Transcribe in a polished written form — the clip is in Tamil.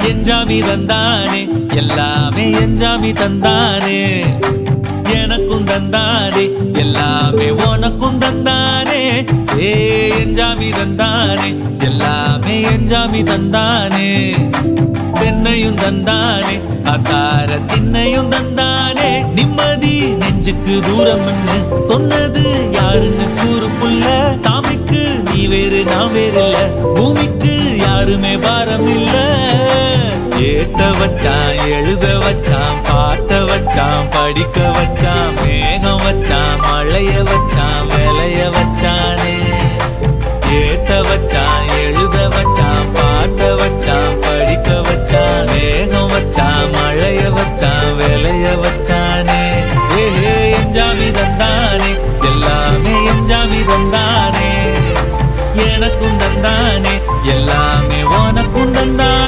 எஞ்சாமி தந்தானே எல்லாமே எஞ்சாமி தந்தானே எனக்கும் தந்தானே எல்லாமே உனக்கும் தந்தானே ஏ எஞ்சாமி தந்தானே எல்லாமே எஞ்சாமி தந்தானே பெண்ணையும் தந்தானே அகார திண்ணையும் தந்தானே நிம்மதி நெஞ்சுக்கு தூரம்னு சொன்னது யாருன்னு கூறு புள்ள சாமிக்கு நீ வேறு நான் வேறு இல்ல பூமிக்கு யாருமே பாரம் இல்ல ஏத்த வச்சான் எழுத வச்சான் பாட்ட வச்சான் படிக்க வச்சான் மேகம் வச்சான் மழைய வச்சான் விளைய வச்சானே ஏத்த வச்சான் எழுத வச்சான் பாட்ட வச்சான் படிக்க வச்சான் மேகம் வச்சான் மழைய வச்சான் விளைய வச்சானே ஏஹே எஞ்சாமி தந்தானே எல்லாமே எஞ்சாமி தந்தானே எனக்கும் தந்தானே எல்லா